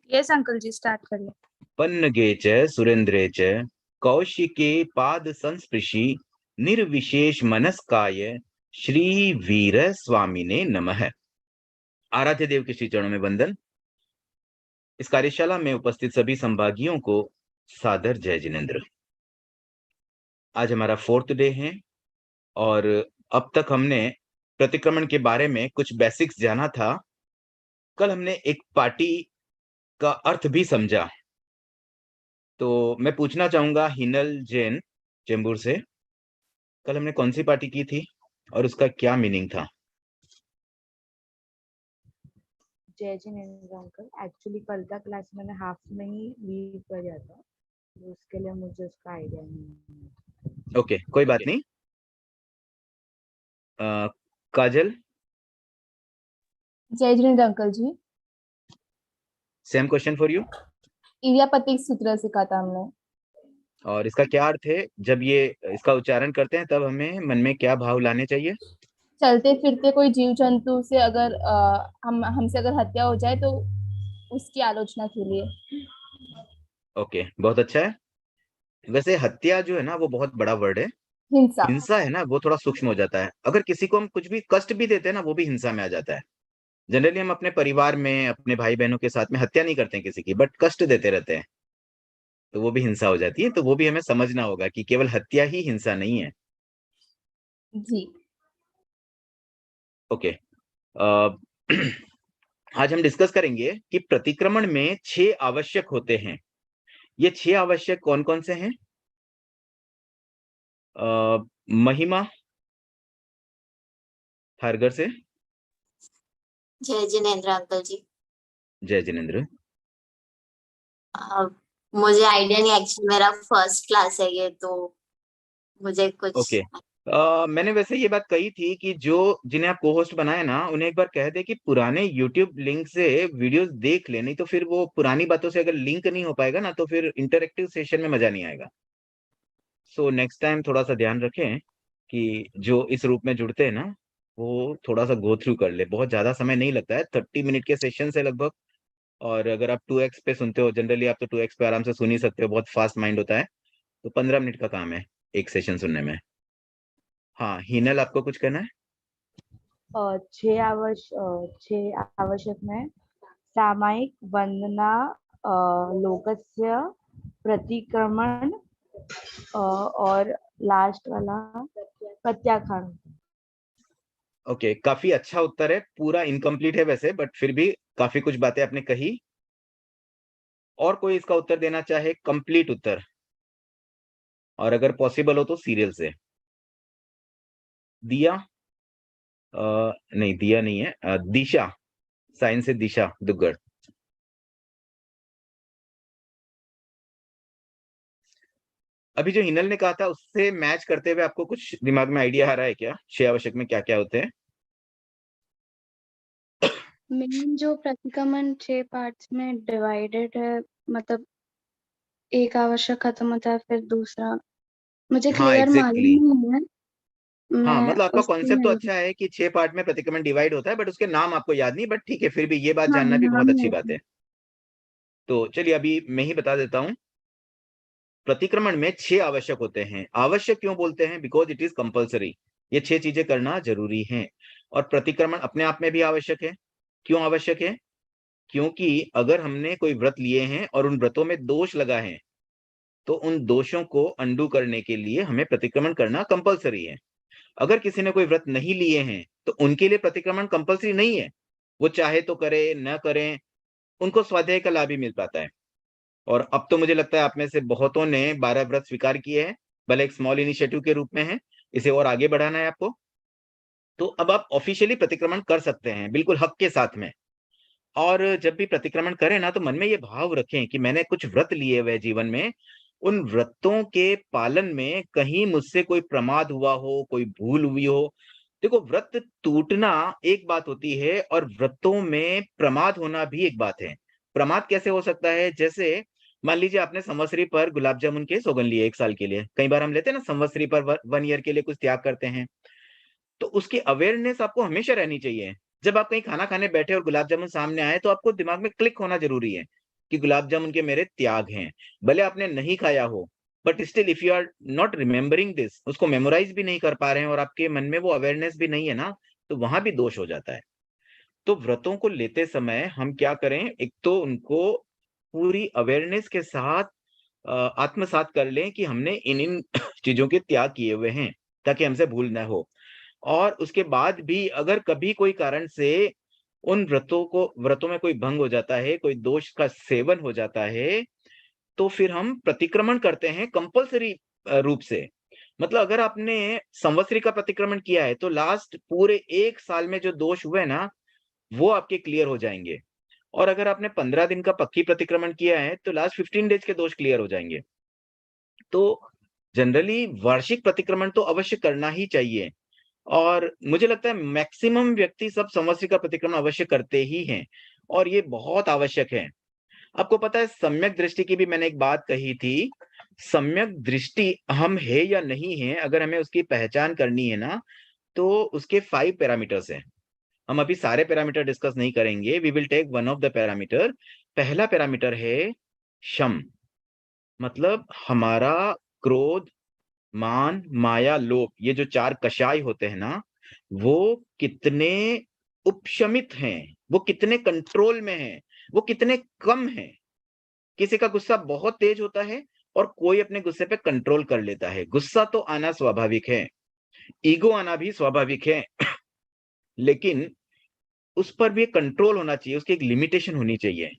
Yes uncle जी, start करिए। पन्नगे च सुरेन्द्रे च कौशिके पाद संस्पृशि निर्विशेष मनस्काय श्री वीर स्वामिने नमः। आराध्य देव के श्री चरणों में वंदन। इस कार्यशाला में उपस्थित सभी संभागियों को सादर जय जिनेन्द्र। आज हमारा 4th डे है और अब तक हमने प्रतिक्रमण के बारे में कुछ बेसिक्स जाना था। कल हमने एक पार्टी का अर्थ भी समझा। तो मैं पूछना चाहूंगा हिनल जैन चेंबूर से, कल हमने कौन सी पार्टी की थी और उसका क्या मीनिंग था? जय जिनेन्द्र अंकल, एक्चुअली कल का क्लास मैंने हाफ में ही लीव कर दिया था, तो उसके लिए मुझे उसका आइडिया नहीं है। ओके, कोई बात नहीं। काजल, जय जिनेन्द्र uncle ji. Same question for you. इडियापतिक सूत्र सीखा था हमने। और इसका क्या अर्थ है? जब ये इसका उच्चारण करते हैं तब हमें मन में क्या भाव लाने चाहिए? चलते फिरते कोई जीव जंतु से अगर हमसे अगर हत्या हो जाए तो उसकी आलोचना के लिए। ओके, बहुत अच्छा है। वैसे हत्या जो है ना वो बहुत बड़ा वर्ड है। हिंसा। हिंसा है ना वो थोड़ा सूक्ष्म हो जाता है। अगर किसी को हम कुछ भी कष्ट भी देते हैं ना वो भी हिंसा में आ जाता है। जनरली हम अपने परिवार में अपने भाई बहनों के साथ में हत्या नहीं करते हैं किसी की, बट कष्ट देते रहते हैं, तो वो भी हिंसा हो जाती है। तो वो भी हमें समझना होगा कि केवल हत्या ही हिंसा नहीं है। जी। ओके। आज हम डिस्कस करेंगे कि प्रतिक्रमण में 6 आवश्यक होते हैं। ये 6 आवश्यक कौन कौन से हैं? महिमा हरगर से। जय जिनेन्द्र अंकल जी। जय जिनेन्द्र। मुझे आइडिया नहीं, एक्चुअली मेरा फर्स्ट क्लास है ये, तो मुझे कुछ ओके। मैंने वैसे ये बात कही थी कि जो जिन्हें आप को होस्ट बनाए ना उन्हें एक बार कह दे कि पुराने यूट्यूब लिंक से वीडियोस देख ले, नहीं तो फिर वो पुरानी बातों से अगर लिंक नहीं हो पाएगा ना तो फिर इंटरेक्टिव सेशन में मजा नहीं आएगा। सो नेक्स्ट टाइम थोड़ा सा ध्यान रखें कि जो इस रूप में जुड़ते हैं ना वो थोड़ा सा गो थ्रू कर ले। बहुत ज्यादा समय नहीं लगता है, 30 मिनट के सेशन से लगभग। और अगर आप 2x पे सुनते हो, जनरली आप तो 2x पे आराम से सुन ही सकते हो, बहुत फास्ट माइंड होता है, तो 15 मिनट का काम है एक सेशन सुनने में। हाँ हिनल, आपको कुछ कहना है? 6 आवश्यक में सामायिक वंदना, लोकस्य प्रतिक्रमण, और लास्ट वाला प्रत्याख्यान। ओके, काफी अच्छा उत्तर है। पूरा इनकम्प्लीट है वैसे, बट फिर भी काफी कुछ बातें आपने कही। और कोई इसका उत्तर देना चाहे, कंप्लीट उत्तर, और अगर पॉसिबल हो तो सीरियल से। दिया? नहीं, दिया नहीं है। दिशा, साइंस से दिशा दुग्गड़। अभी जो हिनल ने कहा था उससे मैच करते हुए आपको कुछ दिमाग में आइडिया आ रहा है क्या? 6 आवश्यक में क्या क्या होते हैं? मेन जो प्रतिक्रमण 6 पार्ट्स में डिवाइडेड है, मतलब एक आवश्यक खत्म होता है फिर दूसरा, मुझे हाँ क्लियर एग्जैक्टली। मालूम नहीं है। हाँ मैं मतलब आपका उससे कॉन्सेप्ट तो अच्छा है कि 6 पार्ट में प्रतिक्रमण डिवाइड होता है, बट उसके नाम आपको याद नहीं। बट ठीक है, फिर भी ये बात हाँ, जानना भी बहुत नाम अच्छी है। बात है। तो चलिए अभी मैं ही बता देता हूँ। प्रतिक्रमण में 6 आवश्यक होते हैं। आवश्यक क्यों बोलते हैं? Because it is compulsory. ये 6 चीजें करना जरूरी है। और प्रतिक्रमण अपने आप में भी आवश्यक है। क्यों आवश्यक है? क्योंकि अगर हमने कोई व्रत लिए हैं और उन व्रतों में दोष लगा है तो उन दोषों को अंडू करने के लिए हमें प्रतिक्रमण करना कंपलसरी है। अगर किसी ने कोई व्रत नहीं लिए हैं तो उनके लिए प्रतिक्रमण कंपलसरी नहीं है। वो चाहे तो करे न करें, उनको स्वाध्याय का लाभ ही मिल पाता है। और अब तो मुझे लगता है आप में से बहुतों ने 12 व्रत स्वीकार किए हैं, भले एक स्मॉल इनिशिएटिव के रूप में है। इसे और आगे बढ़ाना है आपको, तो अब आप ऑफिशियली प्रतिक्रमण कर सकते हैं बिल्कुल हक के साथ में। और जब भी प्रतिक्रमण करें ना तो मन में ये भाव रखें कि मैंने कुछ व्रत लिए हुए जीवन में, उन व्रतों के पालन में कहीं मुझसे कोई प्रमाद हुआ हो, कोई भूल हुई हो। देखो, व्रत टूटना एक बात होती है और व्रतों में प्रमाद होना भी एक बात है। प्रमाद कैसे हो सकता है? जैसे मान लीजिए आपने संवत्सरी पर गुलाब जामुन के सौगन लिए 1 साल के लिए। कई बार हम लेते हैं ना संवत्सरी पर 1 ईयर के लिए कुछ त्याग करते हैं। तो उसकी अवेयरनेस आपको हमेशा रहनी चाहिए। जब आप कहीं खाना खाने बैठे और गुलाब जामुन सामने आए तो आपको दिमाग में क्लिक होना जरूरी है कि गुलाब जामुन के मेरे त्याग हैं। भले आपने नहीं खाया हो, but still if you are not remembering this, उसको मेमोराइज भी नहीं कर पा रहे हैं और आपके मन में वो अवेयरनेस भी नहीं है ना, तो वहां भी दोष हो जाता है। तो व्रतों को लेते समय हम क्या करें, एक तो उनको पूरी अवेयरनेस के साथ आत्मसात कर लें कि हमने इन इन चीजों के त्याग किए हुए हैं, ताकि हमसे भूल न हो। और उसके बाद भी अगर कभी कोई कारण से उन व्रतों में कोई भंग हो जाता है, कोई दोष का सेवन हो जाता है, तो फिर हम प्रतिक्रमण करते हैं कंपल्सरी रूप से। मतलब अगर आपने संवत्सरी का प्रतिक्रमण किया है, तो लास्ट पूरे 1 साल में जो दोष हुए ना, वो आपके क्लियर हो जाएंगे। और अगर आपने 15 दिन का पक्की प्रतिक्रमण किया है, तो लास्ट 15 डेज के दोष क्लियर हो जाएंगे। तो जनरली वार्षिक प्रतिक्रमण तो अवश्य करना ही चाहिए, और मुझे लगता है मैक्सिमम व्यक्ति सब संवत्सरी का प्रतिक्रमण अवश्य करते ही हैं, और ये बहुत आवश्यक है। आपको पता है, सम्यक दृष्टि की भी मैंने एक बात कही थी। सम्यक दृष्टि हम है या नहीं है, अगर हमें उसकी पहचान करनी है ना, तो उसके 5 पैरामीटर्स हैं। हम अभी सारे पैरामीटर डिस्कस नहीं करेंगे, we will take one of the parameter. पहला पैरामीटर है शम, मतलब हमारा क्रोध, मान, माया, लोभ, ये जो 4 कषाय होते हैं ना, वो कितने उपशमित हैं, वो कितने कंट्रोल में हैं, वो कितने कम हैं। किसी का गुस्सा बहुत तेज होता है और कोई अपने गुस्से पे कंट्रोल कर लेता है। गुस्सा तो आना स्वाभाविक है, ईगो आना भी स्वाभाविक है, लेकिन उस पर भी कंट्रोल होना चाहिए, उसकी एक लिमिटेशन होनी चाहिए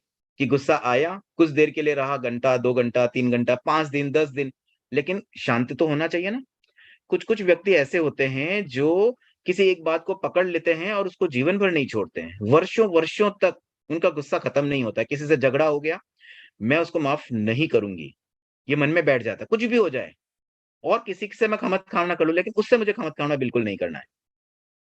कि गुस्सा आया, कुछ देर के लिए रहा, घंटा, 2 घंटा, 3 घंटा, 5 दिन, 10 दिन, लेकिन शांत तो होना चाहिए ना। कुछ-कुछ व्यक्ति ऐसे होते हैं जो किसी एक बात को पकड़ लेते हैं और उसको जीवन भर नहीं छोड़ते हैं। वर्षों-वर्षों तक उनका गुस्सा खत्म नहीं होता है। किसी से झगड़ा हो गया, मैं उसको माफ नहीं करूँगी, ये मन में बैठ जाता है, कुछ भी हो जाए, और किसी से मैं खमक-खावना कर लूँ, लेकिन उससे मुझे खमक-खावना बिल्कुल नहीं करना है।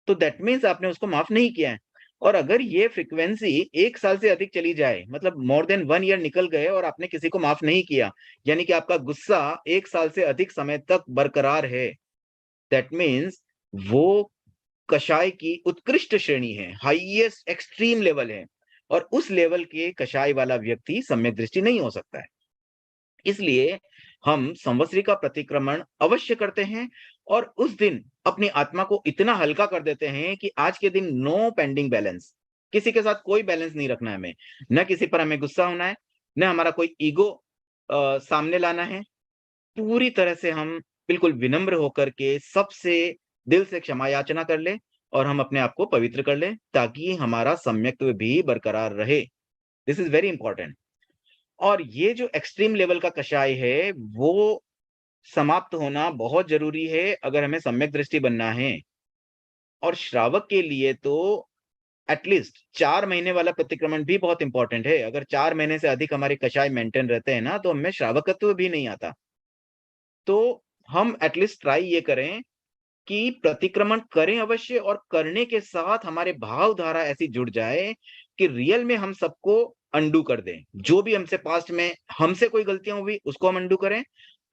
तो दैट मीन्स आपने उसको माफ नहीं किया है। और अगर ये फ्रीक्वेंसी 1 साल से अधिक चली जाए, मतलब मोर देन 1 ईयर निकल गए और आपने किसी को माफ नहीं किया, यानी कि आपका गुस्सा 1 साल से अधिक समय तक बरकरार है, दैट मीन्स वो कषाय की उत्कृष्ट श्रेणी है, हाईएस्ट एक्सट्रीम लेवल है, और उस लेवल के कषाय वाला व्यक्ति सम्यक दृष्टि नहीं हो सकता है। इसलिए हम संवत्सरी का प्रतिक्रमण अवश्य करते हैं, और उस दिन अपनी आत्मा को इतना हल्का कर देते हैं कि आज के दिन नो पेंडिंग बैलेंस, किसी के साथ कोई बैलेंस नहीं रखना है हमें, न किसी पर हमें गुस्सा होना है, न हमारा कोई ईगो सामने लाना है। पूरी तरह से हम बिल्कुल विनम्र होकर के सबसे दिल से क्षमा याचना कर लें, और हम अपने आप को पवित्र कर लें, ताकि हमारा सम्यक्त्व भी बरकरार रहे। This is very important. और ये जो एक्सट्रीम लेवल का कषाय है, वो समाप्त होना बहुत जरूरी है अगर हमें सम्यक दृष्टि बनना है। और श्रावक के लिए तो एटलीस्ट 4 महीने वाला प्रतिक्रमण भी बहुत इंपॉर्टेंट है। अगर 4 महीने से अधिक हमारे कषाय मेंटेन रहते हैं ना, तो हमें श्रावकत्व भी नहीं आता। तो हम एटलीस्ट ट्राई ये करें कि प्रतिक्रमण करें अवश्य, और करने के साथ हमारे भाव धारा ऐसी जुड़ जाए कि रियल में हम सबको अंडू कर दें। जो भी हमसे पास्ट में हमसे कोई गलतियां हुई, उसको हम अंडू करें,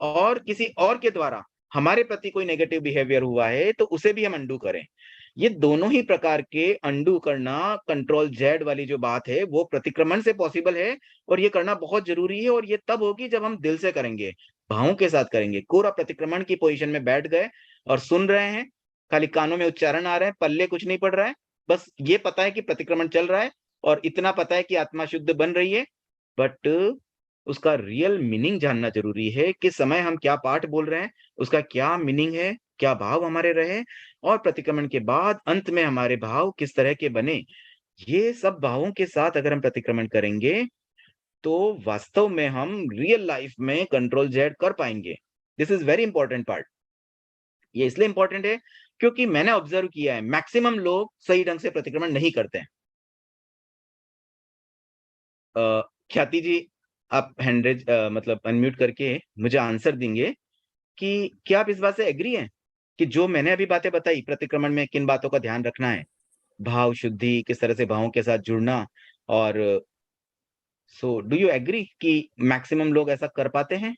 और किसी और के द्वारा हमारे प्रति कोई नेगेटिव बिहेवियर हुआ है, तो उसे भी हम अंडू करें। ये दोनों ही प्रकार के अंडू करना, कंट्रोल जेड वाली जो बात है, वो प्रतिक्रमण से पॉसिबल है, और ये करना बहुत जरूरी है। और ये तब होगी जब हम दिल से करेंगे, भावों के साथ करेंगे। पूरा प्रतिक्रमण की पोजीशन में बैठ गए और सुन रहे हैं, खाली कानों में उच्चारण आ रहे हैं, पल्ले कुछ नहीं पड़ रहा है, बस ये पता है कि प्रतिक्रमण चल रहा है, और इतना पता है कि आत्मा शुद्ध बन रही है, बट उसका रियल मीनिंग जानना जरूरी है। किस समय हम क्या पाठ बोल रहे हैं, उसका क्या मीनिंग है, क्या भाव हमारे रहे, और प्रतिक्रमण के बाद अंत में हमारे भाव किस तरह के बने। ये सब भावों के साथ अगर हम प्रतिक्रमण करेंगे, तो वास्तव में हम रियल लाइफ में कंट्रोल जेड कर पाएंगे। This is very important part. ये इसलिए इंपॉर्टेंट है क्योंकि मैंने ऑब्जर्व किया है, मैक्सिमम लोग सही ढंग से प्रतिक्रमण नहीं करते हैं। ख्याति जी, आप हैंड मतलब अनम्यूट करके मुझे आंसर देंगे कि क्या आप इस बात से एग्री हैं कि जो मैंने अभी बातें बताई, प्रतिक्रमण में किन बातों का ध्यान रखना है, भाव शुद्धि, किस तरह से भावों के साथ जुड़ना, और सो डू यू एग्री कि मैक्सिमम लोग ऐसा कर पाते हैं?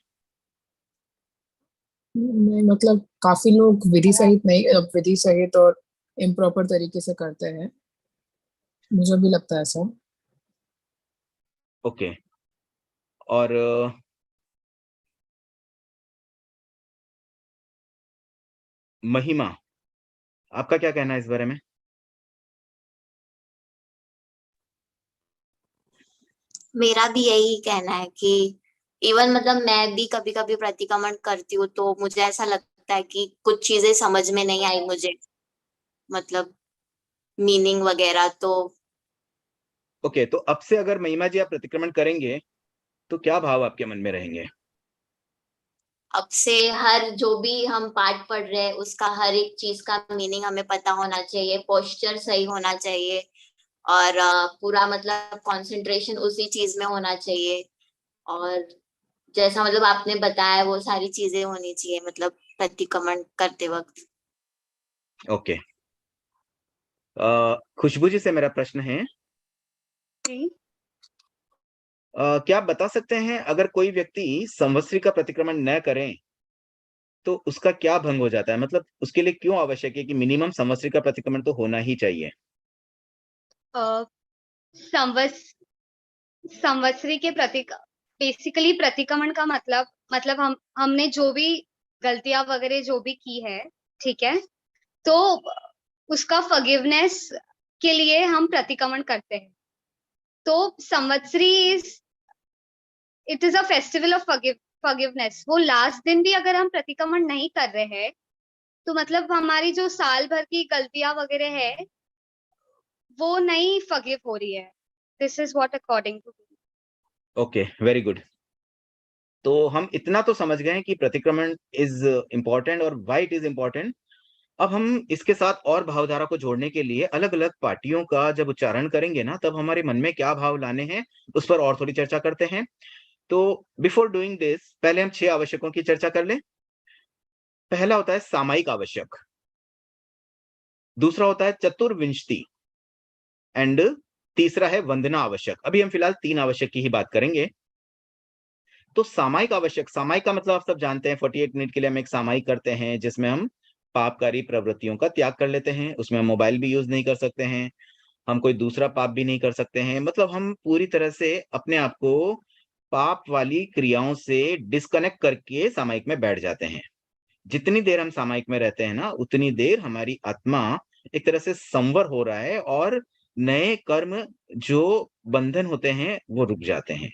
नहीं, मतलब काफी लोग विधि सहित नहीं, विधि सहित और इम्प्रॉपर तरीके से करते हैं, मुझे भी लगता है ऐसा। ओके, और महिमा, आपका क्या कहना है इस बारे में? मेरा भी यही कहना है कि इवन मतलब मैं भी कभी कभी प्रतिक्रमण करती हूँ तो मुझे ऐसा लगता है कि कुछ चीजें समझ में नहीं आई मुझे, मतलब मीनिंग वगैरह। तो ओके, तो अब से अगर महिमा जी आप प्रतिक्रमण करेंगे तो क्या भाव आपके मन में रहेंगे? अब से हर जो भी हम पाठ पढ़ रहे हैं उसका हर एक चीज का मीनिंग हमें पता होना चाहिए, पोस्चर सही होना चाहिए और पूरा मतलब कंसंट्रेशन उसी चीज में होना चाहिए। और जैसा मतलब आपने बताया वो सारी चीजें होनी चाहिए मतलब प्रतिक्रमण करते वक्त। ओके, खुशबू जी से मेरा प्रश्न है, जी। क्या आप बता सकते हैं अगर कोई व्यक्ति संवत्सरी का प्रतिक्रमण न करें तो उसका क्या भंग हो जाता है? मतलब उसके लिए क्यों आवश्यक है कि मिनिमम संवत्सरी का प्रतिक्रमण तो होना ही चाहिए? संवत्सरी के बेसिकली प्रतिक्रमण का मतलब हमने जो भी गलतियां वगैरह जो भी की है, ठीक है, तो उसका फॉरगिवनेस के लिए हम प्रतिक्रमण करते हैं। तो Samvatsari it is a festival of forgiveness. वो लास्ट दिन भी अगर हम प्रतिक्रमण नहीं कर रहे हैं तो मतलब हमारी जो साल भर की गलतियां वगैरह है वो नहीं फॉरगिव हो रही है। This is what according to me. Okay, very good. तो हम इतना तो समझ गए हैं कि प्रतिक्रमण इज इम्पोर्टेंट और व्हाई इट इज इम्पोर्टेंट। अब हम इसके साथ और भावधारा को जोड़ने के लिए अलग-अलग पार्टियों का जब उच्चारण करेंगे ना, तब हमारे मन में क्या भाव लाने हैं, उस पर और थोड़ी चर्चा करते हैं। तो बिफोर डूइंग दिस पहले हम 6 आवश्यकों की चर्चा कर लें। पहला होता है सामायिक आवश्यक, दूसरा होता है चतुर्विंशति एंड तीसरा है वंदना आवश्यक। अभी हम फिलहाल 3 आवश्यक की ही बात करेंगे। तो सामायिक आवश्यक, सामायिक का मतलब आप सब जानते हैं 48 मिनट के लिए हम एक सामायिक करते हैं जिसमें हम पापकारी प्रवृत्तियों का त्याग कर लेते हैं। उसमें हम मोबाइल भी यूज़ नहीं कर सकते हैं, हम कोई दूसरा पाप भी नहीं कर सकते हैं। मतलब हम पूरी तरह से अपने आप को पाप वाली क्रियाओं से डिस्कनेक्ट करके सामायिक में बैठ जाते हैं। जितनी देर हम सामायिक में रहते हैं ना, उतनी देर हमारी आत्मा एक तरह से संवर हो रहा है और नए कर्म जो बंधन होते हैं, वो रुक जाते हैं।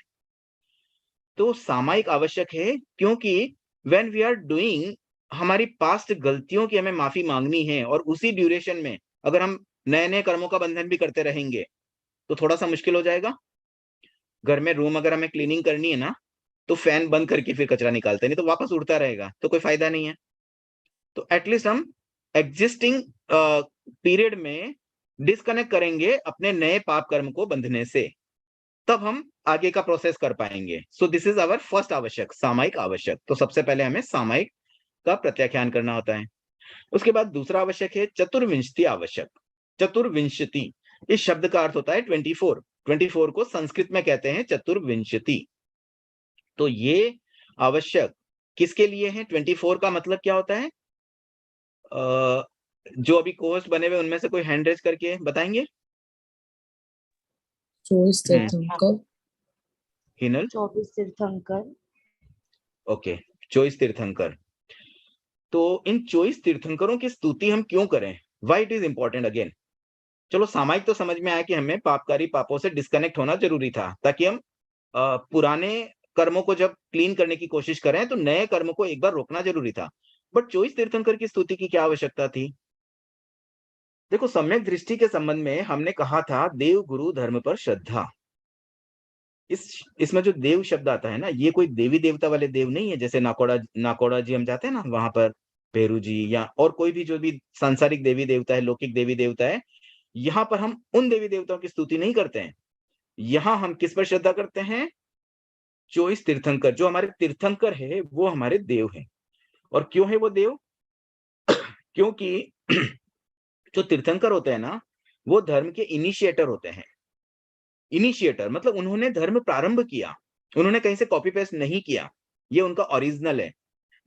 तो सामायिक आवश्यक है क्योंकि व्हेन वी आर डूइंग, हमारी पास्ट गलतियों की हमें माफी मांगनी है और उसी ड्यूरेशन में अगर हम नए-नए कर्मों का बंधन भी करते रहेंगे, तो थोड़ा-सा मुश्किल हो जाएगा। घर में रूम अगर हमें क्लीनिंग करनी है ना, तो फैन बंद करके फिर कचरा निकालते हैं, नहीं तो वापस उड़ता रहेगा, तो कोई फायदा नहीं है। तो एटलीस्ट हम एग्जिस्टिंग पीरियड में डिस्कनेक्ट करेंगे अपने नए पाप कर्म को बंधने से, तब हम आगे का प्रोसेस कर पाएंगे। So this is our first आवश्यक, सामायिक आवश्यक। तो सबसे पहले हमें सामायिक का प्रत्याख्यान करना होता है। उसके बाद दूसरा आवश्यक है चतुर्विंशति आवश्यक। चतुर्विंशति इस शब्द का अर्थ होता है 24। 24 को संस्कृत में कहते हैं चतुर्विंशति। तो ये आवश्यक किसके लिए है? 24 का मतलब क्या होता है? जो अभी कोस्ट बने हुए उनमें से कोई हैंड रेज करके बताएंगे? 24 तीर्थंकर। हिनल? 24 तीर्थंकर। ओके, 24 तीर्थंकर। तो इन 24 तीर्थंकरों की स्तुति हम क्यों करें? Why it is important again? चलो सामायिक तो समझ में आया कि हमें पापकारी पापों से डिस्कनेक्ट होना जरूरी था, ताकि हम पुराने कर्मों को जब क्लीन करने की कोशिश करें तो नए कर्म को एक बार रोकना जरूरी था। बट 24 तीर्थंकर की स्तुति की क्या आवश्यकता थी? देखो, सम्यक दृष्टि के संबंध में हमने कहा था देव गुरु धर्म पर श्रद्धा। इसमें जो देव शब्द आता है ना, ये कोई देवी देवता वाले देव नहीं है, जैसे नाकोड़ा जी हम जाते हैं ना वहां पर, भेरू जी या और कोई भी जो भी सांसारिक देवी देवता है, लौकिक देवी देवता है, यहाँ पर हम उन देवी देवताओं की स्तुति नहीं करते हैं। यहाँ हम किस पर श्रद्धा करते हैं? 24 तीर्थंकर। जो हमारे तीर्थंकर है वो हमारे देव हैं। और क्यों है वो देव? क्योंकि जो तीर्थंकर होते हैं ना, वो धर्म के इनिशिएटर होते हैं। इनिशिएटर मतलब उन्होंने धर्म प्रारंभ किया, उन्होंने कहीं से कॉपी पेस्ट नहीं किया, ये उनका ओरिजिनल है।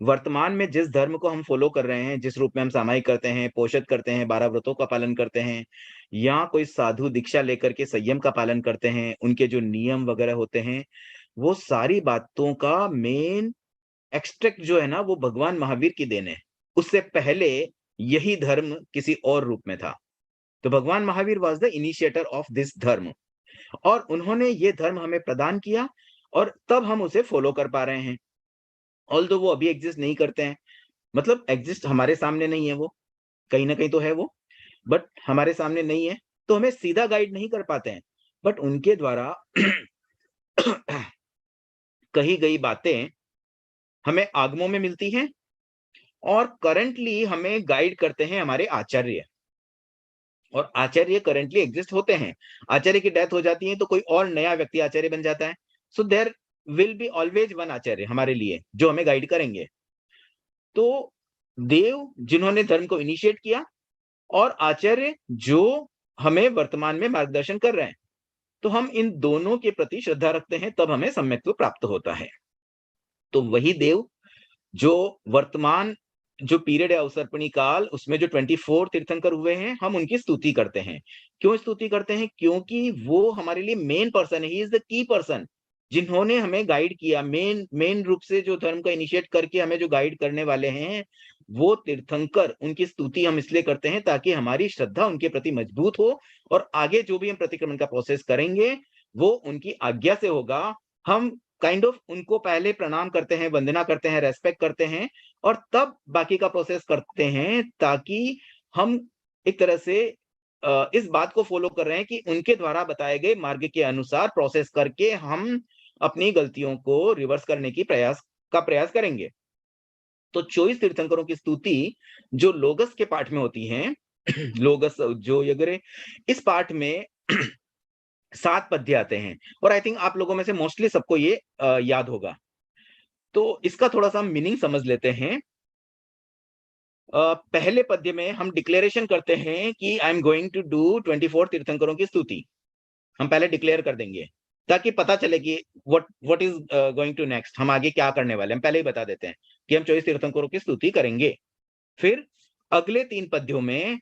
वर्तमान में जिस धर्म को हम फॉलो कर रहे हैं, जिस रूप में हम सामायिक करते हैं, पोषद करते हैं, 12 व्रतों का पालन करते हैं, या कोई साधु दीक्षा लेकर के संयम का पालन करते हैं, उनके जो नियम वगैरह होते हैं, वो सारी बातों का मेन एक्सट्रैक्ट जो है ना, वो भगवान महावीर की देन है। उससे पहले यही धर्म किसी और रूप में था। तो भगवान Mahavir was the initiator of this धर्म, और उन्होंने ये धर्म हमें प्रदान किया, और तब हम उसे फॉलो कर पा रहे हैं। ऑल्दो वो अभी एग्जिस्ट नहीं करते हैं, मतलब एग्जिस्ट हमारे सामने नहीं है, वो कहीं ना कहीं तो है वो, बट हमारे सामने नहीं है, तो हमें सीधा गाइड नहीं कर पाते हैं। बट उनके द्वारा कही गई बातें हमें आगमों में मिलती हैं, और करंटली हमें गाइड करते हैं हमारे आचार्य, और आचार्य करंटली एग्जिस्ट होते हैं। आचार्य की डेथ हो जाती है तो कोई और नया व्यक्ति आचार्य बन जाता है। So there will be always one आचार्य हमारे लिए, जो हमें गाइड करेंगे। तो देव जिन्होंने धर्म को इनिशिएट किया, और आचार्य जो हमें वर्तमान में मार्गदर्शन कर रहे हैं, तो हम इन दोनों के प्रति श्रद्धा रखते हैं, तब हमें सम्यक्त्व प्राप्त होता है। तो वही देव जो वर्तमान जो पीरियड है अवसर्पणी काल, उसमें जो 24 तीर्थंकर हुए हैं, हम उनकी स्तुति करते हैं। क्यों स्तुति करते हैं? क्योंकि वो हमारे लिए मेन पर्सन है, he is the key person, जिन्होंने हमें गाइड किया, मेन रूप से जो धर्म का इनिशिएट करके हमें जो गाइड करने वाले हैं, वो तीर्थंकर, उनकी स्तुति हम इसलिए करते हैं ताकि हमारी श्रद्धा उनके प्रति मजबूत हो, और आगे जो भी हम प्रतिक्रमण का प्रोसेस करेंगे वो उनकी आज्ञा से होगा। हम काइंड ऑफ उनको पहले प्रणाम करते हैं, वंदना करते हैं, रेस्पेक्ट करते हैं, और तब बाकी का प्रोसेस करते हैं, ताकि हम एक तरह से इस बात को फॉलो कर रहे हैं कि उनके द्वारा बताए गए मार्ग के अनुसार प्रोसेस करके हम अपनी गलतियों को रिवर्स करने की प्रयास करेंगे। तो 24 तीर्थंकरों की स्तुति जो लोगस के पाठ में होती है, लोगस जो यगरे, इस पाठ में 7 पद्य आते हैं, और आई थिंक आप लोगों में से मोस्टली सबको ये याद होगा। तो इसका थोड़ा सा मीनिंग समझ लेते हैं। पहले पद्य में हम डिक्लेरेशन करते हैं कि I am going to do 24 तीर्थंकरों की स्तुति। हम पहले डिक्लेयर कर देंगे ताकि पता चले कि what is going to next, हम आगे क्या करने वाले हैं। हम पहले ही बता देते हैं कि हम 24 तीर्थंकरों की स्तुति करेंगे। फिर अगले 3 पद्यों में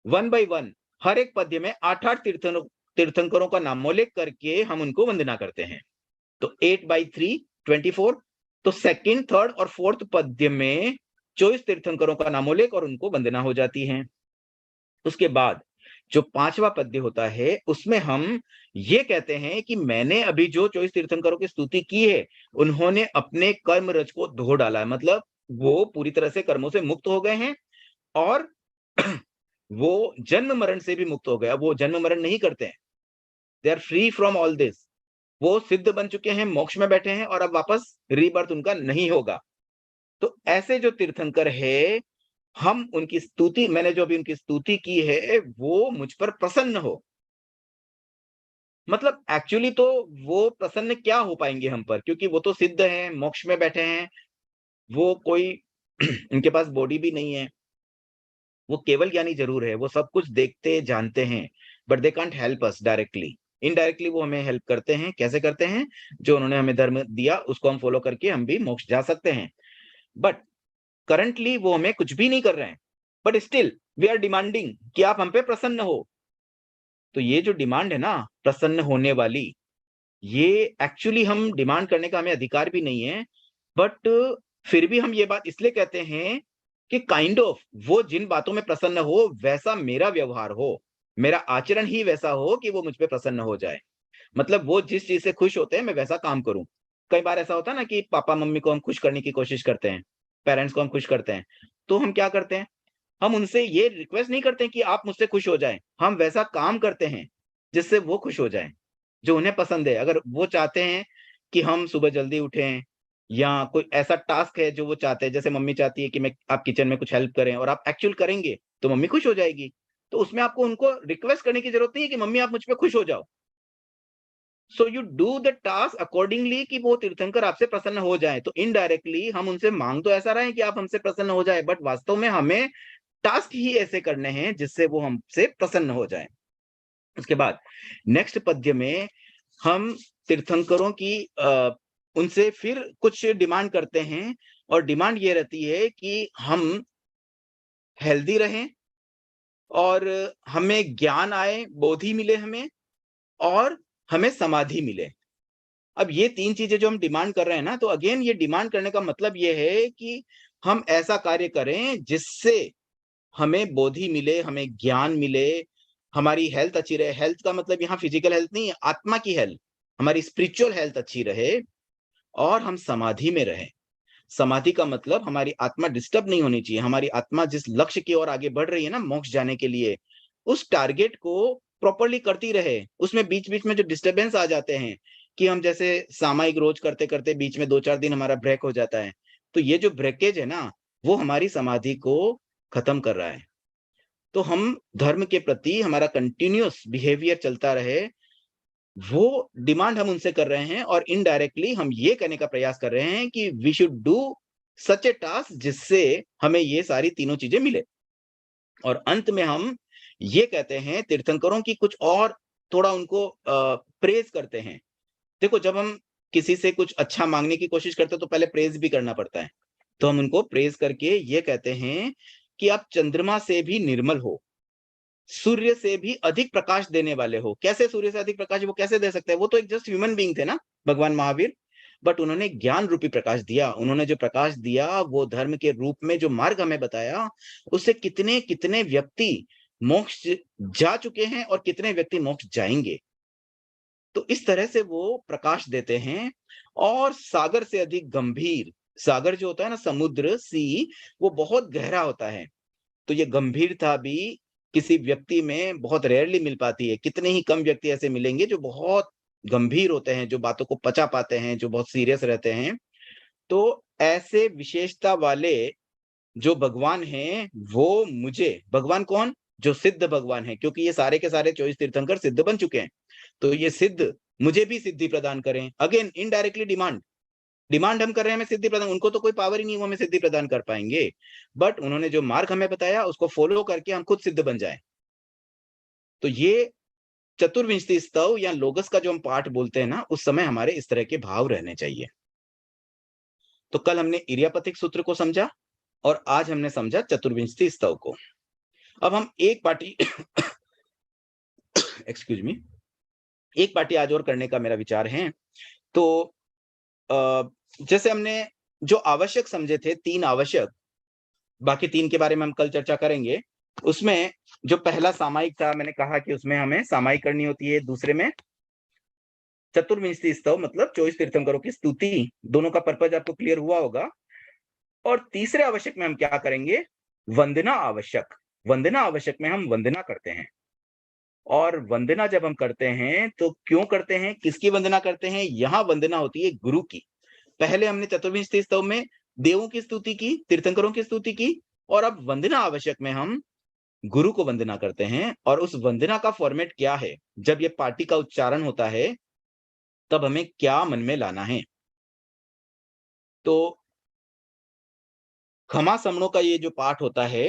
1 बाय 1 हर एक पद्य में 8-8 तीर्थंकरों का नामोल्लेख करके हम उनको वंदना करते हैं। तो 8 बाय 3 24। तो सेकंड, थर्ड और फोर्थ पद्य में 24 तीर्थंकरों का नामोल्लेख और उनको वंदना हो जाती है। उसके बाद जो 5वां पद्य होता है, उसमें हम ये कहते हैं कि मैंने अभी जो 24 तीर्थंकरों की स्तुति की है, उन्होंने अपने कर्म रज को धो डाला है, मतलब वो पूरी तरह से कर्मों से मुक्त हो गए हैं, और वो जन्म मरण से भी मुक्त हो गया। वो जन्म मरण नहीं करते हैं, they are free from all this. वो सिद्ध बन चुके हैं, मोक्ष में बैठे हैं, और अब वापस रीबर्थ उनका नहीं होगा। तो ऐसे जो तीर्थंकर है, हम उनकी स्तुति, मैंने जो अभी उनकी स्तुति की है, वो मुझ पर प्रसन्न हो। मतलब एक्चुअली तो वो प्रसन्न क्या हो पाएंगे हम पर, क्योंकि वो तो सिद्ध हैं, मोक्ष में बैठे हैं, वो कोई उनके पास बॉडी भी नहीं है, वो केवल ज्ञानी जरूर है, वो सब कुछ देखते जानते हैं, but they can't help us directly. Indirectly वो हमें हेल्प करते हैं। कैसे करते हैं? जो उन्होंने हमें धर्म दिया उसको हम फॉलो करके हम भी मोक्ष जा सकते हैं। बट करंटली वो हमें कुछ भी नहीं कर रहे हैं, but still we are demanding कि आप हम पे प्रसन्न हो। तो ये जो डिमांड है ना प्रसन्न होने वाली, ये एक्चुअली हम डिमांड करने का हमें अधिकार भी नहीं है, बट फिर भी हम ये बात इसलिए कहते हैं कि काइंड ऑफ वो जिन बातों में प्रसन्न हो, वैसा मेरा व्यवहार हो, मेरा आचरण ही वैसा हो कि वो मुझ पे प्रसन्न हो जाए। मतलब वो जिस चीज से खुश होते हैं मैं वैसा काम करूं। कई बार ऐसा होता है ना कि पापा मम्मी को हम खुश करने की कोशिश करते हैं, पेरेंट्स को हम खुश करते हैं, तो हम क्या करते हैं, हम उनसे ये रिक्वेस्ट नहीं करते कि आप मुझसे खुश हो जाएं, हम वैसा काम करते हैं जिससे वो खुश हो जाएं, जो उन्हें पसंद है। अगर वो चाहते हैं कि हम सुबह जल्दी उठें, या कोई ऐसा टास्क है जो वो चाहते हैं, जैसे मम्मी चाहती है कि मैं आप किचन में कुछ हेल्प करें, और आप एक्चुअल करेंगे तो मम्मी खुश हो जाएगी। तो उसमें आपको उनको रिक्वेस्ट करने की जरूरत नहीं है कि मम्मी आप मुझ पे खुश हो जाओ। So you do the task accordingly कि वो तीर्थंकर आपसे प्रसन्न हो जाए। तो इनडायरेक्टली हम उनसे मांग तो ऐसा रहे हैं कि आप हमसे प्रसन्न हो जाए, बट वास्तव में हमें टास्क ही ऐसे करने हैं जिससे वो हमसे प्रसन्न हो जाए। उसके बाद नेक्स्ट पद्य में हम तीर्थंकरों की उनसे फिर कुछ डिमांड करते हैं, और डिमांड ये रहती है कि हम हेल्दी रहें, और हमें ज्ञान आए, बोधि मिले हमें, और हमें समाधि मिले। अब ये 3 चीजें जो हम डिमांड कर रहे हैं ना, तो अगेन ये डिमांड करने का मतलब ये है कि हम ऐसा कार्य करें जिससे हमें बोधि मिले, हमें ज्ञान मिले, हमारी हेल्थ अच्छी रहे। हेल्थ का मतलब यहाँ फिजिकल हेल्थ नहीं है, आत्मा की हेल्थ, हमारी स्पिरिचुअल हेल्थ अच्छी रहे और हम समाधि में रहें। समाधि का मतलब हमारी आत्मा डिस्टर्ब नहीं होनी चाहिए। हमारी आत्मा जिस लक्ष्य की ओर आगे बढ़ रही है ना, मोक्ष जाने के लिए, उस टारगेट को प्रॉपर्ली करती रहे। उसमें बीच-बीच में जो डिस्टर्बेंस आ जाते हैं कि हम जैसे सामयिक रोज करते-करते बीच में 2-4 दिन हमारा ब्रेक हो जाता है। तो ये जो ब्रेकेज है ना, वो हमारी समाधि को खत्म कर रहा है। तो हम धर्म के प्रति हमारा कंटिन्यूअस बिहेवियर चलता रहे, वो डिमांड हम उनसे कर रहे हैं और इनडायरेक्टली हम ये कहने का प्रयास कर रहे हैं कि we should do such a task जिससे हमें ये सारी तीनों चीजें मिले। और अंत में हम ये कहते हैं तीर्थंकरों की कुछ और थोड़ा उनको प्रेज करते हैं। देखो, जब हम किसी से कुछ अच्छा मांगने की कोशिश करते हैं तो पहले प्रेज भी करना पड़ता है। तो हम उनको प्रेज करके ये कहते हैं कि आप चंद्रमा से भी निर्मल हो, सूर्य से भी अधिक प्रकाश देने वाले हो। कैसे सूर्य से अधिक प्रकाश वो कैसे दे सकते हैं? वो तो एक जस्ट ह्यूमन बीइंग थे ना, भगवान महावीर। बट उन्होंने ज्ञान रूपी प्रकाश दिया। उन्होंने जो प्रकाश दिया वो धर्म के रूप में जो मार्ग हमें बताया, उससे कितने कितने व्यक्ति मोक्ष जा चुके हैं और कितने व्यक्ति मोक्ष जाएंगे। तो इस तरह से वो प्रकाश देते हैं। और सागर से अधिक गंभीर, सागर जो होता है ना, समुद्र, सी, वो बहुत गहरा होता है। तो ये गंभीरता भी किसी व्यक्ति में बहुत रेयरली मिल पाती है। कितने ही कम व्यक्ति ऐसे मिलेंगे जो बहुत गंभीर होते हैं, जो बातों को पचा पाते हैं, जो बहुत सीरियस रहते हैं। तो ऐसे विशेषता वाले जो भगवान हैं, वो मुझे, भगवान कौन? जो सिद्ध भगवान है, क्योंकि ये सारे के सारे 24 तीर्थंकर सिद्ध बन चुके हैं। तो ये सिद्ध मुझे भी सिद्धि प्रदान करें। अगेन इनडायरेक्टली डिमांड हम कर रहे हैं हमें सिद्धि प्रदान। उनको तो कोई पावर ही नहीं, वो हमें सिद्धि प्रदान कर पाएंगे। बट उन्होंने जो मार्ग हमें बताया उसको फॉलो करके हम खुद सिद्ध बन जाएं। तो ये चतुर्विंशति स्तव या लोगस का जो हम पाठ बोलते हैं ना, उस समय हमारे इस तरह के भाव रहने चाहिए। तो कल हमने इरियापथिक सूत्र को समझा और आज हमने समझा चतुर्विंशति स्तव को। अब हम एक पार्टी एक्सक्यूज मी, एक पार्टी आज और करने का मेरा विचार है। तो जैसे हमने जो आवश्यक समझे थे, 3 आवश्यक, बाकी 3 के बारे में हम कल चर्चा करेंगे। उसमें जो पहला सामायिक था, मैंने कहा कि उसमें हमें सामायिक करनी होती है। दूसरे में चतुर्विंशति स्तव मतलब 24 तीर्थंकरों की स्तुति। दोनों का पर्पज आपको क्लियर हुआ होगा। और तीसरे आवश्यक में हम क्या करेंगे? वंदना आवश्यक। वंदना आवश्यक में हम वंदना करते हैं। और वंदना जब हम करते हैं तो क्यों करते हैं, किसकी वंदना करते हैं? यहाँ वंदना होती है गुरु की। पहले हमने चतुर्विंशति स्तव में देवों की स्तुति की, तीर्थंकरों की स्तुति की, और अब वंदना आवश्यक में हम गुरु को वंदना करते हैं। और उस वंदना का फॉर्मेट क्या है? जब ये पार्टी का उच्चारण होता है तब हमें क्या मन में लाना है? तो खमा समणों का ये जो पाठ होता है,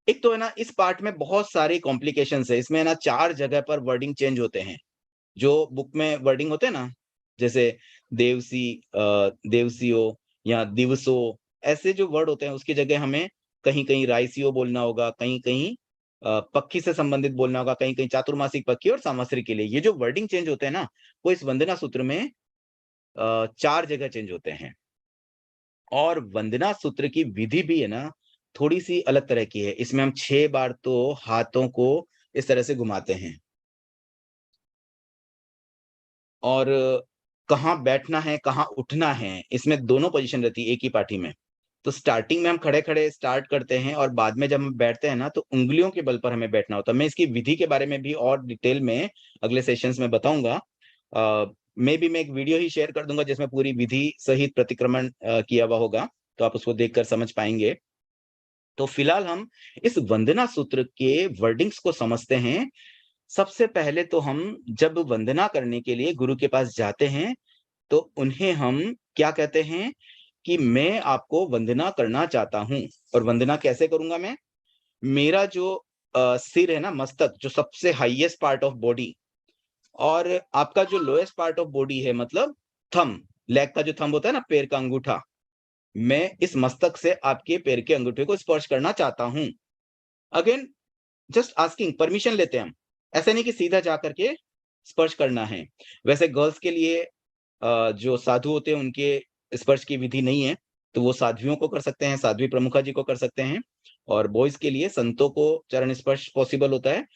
एक तो है ना, इस पाठ में बहुत सारे कॉम्प्लिकेशंस है। इसमें ना 4 जगह पर वर्डिंग चेंज होते हैं। जो बुक में वर्डिंग होते हैं ना, जैसे देवसियो या दिवसो, ऐसे जो वर्ड होते हैं उसकी जगह हमें कहीं-कहीं राइसियो बोलना होगा, कहीं-कहीं पक्षी से संबंधित बोलना होगा, कहीं-कहीं चातुर्मासिक पक्षी और सामस्री के लिए। ये जो वर्डिंग चेंज होते हैं ना, वो इस वंदना सूत्र में 4 जगह चेंज होते हैं। और वंदना सूत्र की विधि भी है ना, थोड़ी-सी अलग तरह की है। इसमें हम 6 बार तो हाथों को इस तरह से घुमाते हैं। और कहाँ बैठना है, कहाँ उठना है, इसमें दोनों पोजीशन रहती है एक ही पार्टी में। तो स्टार्टिंग में हम खड़े-खड़े स्टार्ट करते हैं और बाद में जब हम बैठते हैं ना, तो उँगलियों के बल पर हमें बैठना होता है। मैं इसकी विधि के बारे में भी और डिटेल में अगले सेशंस में बताऊँगा। मेबी मैं एक वीडियो ही शेयर कर दूँगा जिसमें पूरी विधि सहित प्रतिक्रमण किया हुआ होगा, तो आप उसको देखकर समझ पाएँगे। तो फिलहाल हम इस वंदना सूत्र के वर्डिंग्स को समझते हैं। सबसे पहले तो हम जब वंदना करने के लिए गुरु के पास जाते हैं, तो उन्हें हम क्या कहते हैं कि मैं आपको वंदना करना चाहता हूँ। और वंदना कैसे करूँगा मैं? मेरा जो सिर है ना, मस्तक, जो सबसे हाईएस्ट पार्ट ऑफ बॉडी, और आपका जो लोएस्ट पार्ट ऑफ बॉडी है, मतलब थंब, लेग का जो थंब होता है ना, पैर का अंगूठा, मैं इस मस्तक से आपके पैर के अंगूठे को स्पर्श करना चाहता हूँ। अगेन जस्ट आस्किंग, परमिशन लेते हैं हम। ऐसा नहीं कि सीधा जा करके स्पर्श करना है। वैसे गर्ल्स के लिए जो साधु होते हैं उनके स्पर्श की विधि नहीं है, तो वो साध्वियों को कर सकते हैं, साध्वी प्रमुखा जी को कर सकते हैं, और बॉयज के लिए संतों को चरण स्पर्श पॉसिबल होता है।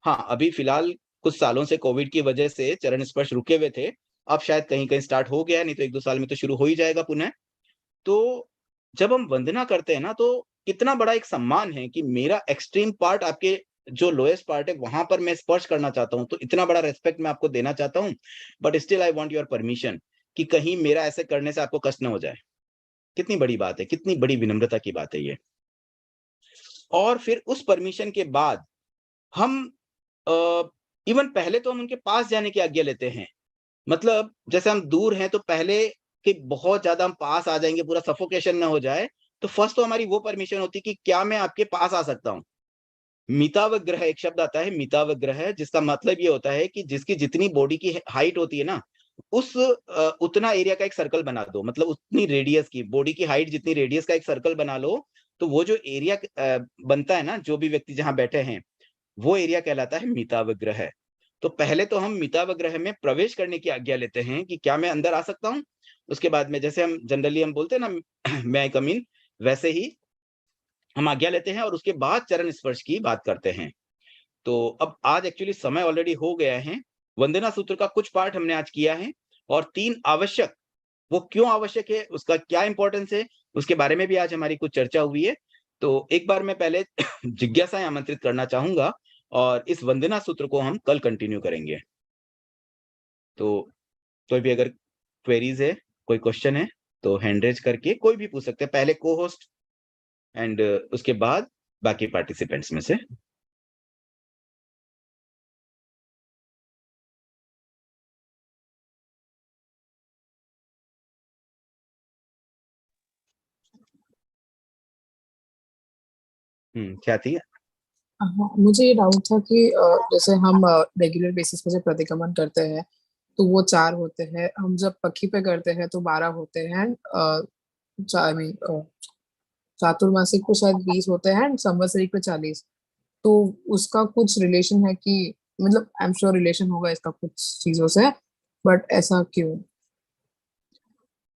हाँ, अभी फिलहाल कुछ सालों से कोविड की वजह से चरण स्पर्श रुके हुए थे, अब शायद कहीं-कहीं स्टार्ट हो गया है, नहीं तो 1-2 साल में तो शुरू हो ही जाएगा पुनः। तो जब हम वंदना करते हैं ना, तो कितना बड़ा एक सम्मान है कि मेरा एक्सट्रीम पार्ट आपके जो लोएस्ट पार्ट है वहां पर मैं स्पर्श करना चाहता हूं, तो इतना बड़ा रेस्पेक्ट मैं आपको देना चाहता हूं, but still I want your permission कि कहीं मेरा ऐसे करने से आपको कष्ट न हो जाए। कितनी बड़ी बात है, कितनी बड़ी विनम्रता की बात है ये। और फिर उस परमिशन के बाद हम इवन पहले तो हम उनके पास जाने की आज्ञा लेते हैं। मतलब जैसे हम दूर हैं तो पहले कि बहुत ज्यादा हम पास आ जाएंगे, पूरा सफोकेशन ना हो जाए, तो फर्स्ट तो हमारी वो परमिशन होती है कि क्या मैं आपके पास आ सकता हूँ। मितावग्रह एक शब्द आता है, मितावग्रह, जिसका मतलब ये होता है कि जिसकी जितनी बॉडी की हाइट होती है ना, उस उतना एरिया का एक सर्कल बना दो, मतलब उतनी रेडियस की बॉडी की हाइट जितनी रेडियस का एक सर्कल बना लो, तो वो जो एरिया बनता है ना, जो भी व्यक्ति जहां बैठे हैं, वो एरिया कहलाता है मितावग्रह। तो पहले तो हम मितावग्रह में प्रवेश करने की आज्ञा लेते हैं कि क्या मैं अंदर आ सकता हूँ। उसके बाद में जैसे हम जनरली हम बोलते हैं ना मैं आई कम इन, वैसे ही हम आज्ञा लेते हैं और उसके बाद चरण स्पर्श की बात करते हैं। तो अब आज एक्चुअली समय ऑलरेडी हो गया है। वंदना सूत्र का कुछ पार्ट हमने आज किया है, और 3 आवश्यक, वो क्यों आवश्यक है, उसका क्या इंपॉर्टेंस है, उसके बारे में भी आज हमारी कुछ चर्चा हुई है। तो एक बार मैं पहले जिज्ञासाएं आमंत्रित करना चाहूंगा, और इस वंदना सूत्र को हम कल कंटिन्यू करेंगे। तो कोई भी अगर क्वेरीज है, कोई क्वेश्चन है, तो हैंड रेज करके कोई भी पूछ सकते हैं, पहले को होस्ट एंड उसके बाद बाकी पार्टिसिपेंट्स में से। क्या थी? हाँ, मुझे ये डाउट था कि जैसे हम रेगुलर बेसिस पे जब प्रतिक्रमण करते हैं तो वो 4 होते हैं, हम जब पक्की पे करते हैं तो 12 होते हैं, आई मीन चातुर्मासिक पे शायद 20 होते हैं, संवत्सरिक पे 40। तो उसका कुछ रिलेशन है कि, मतलब आई एम श्योर रिलेशन होगा इसका कुछ चीजों से, बट ऐसा क्यों?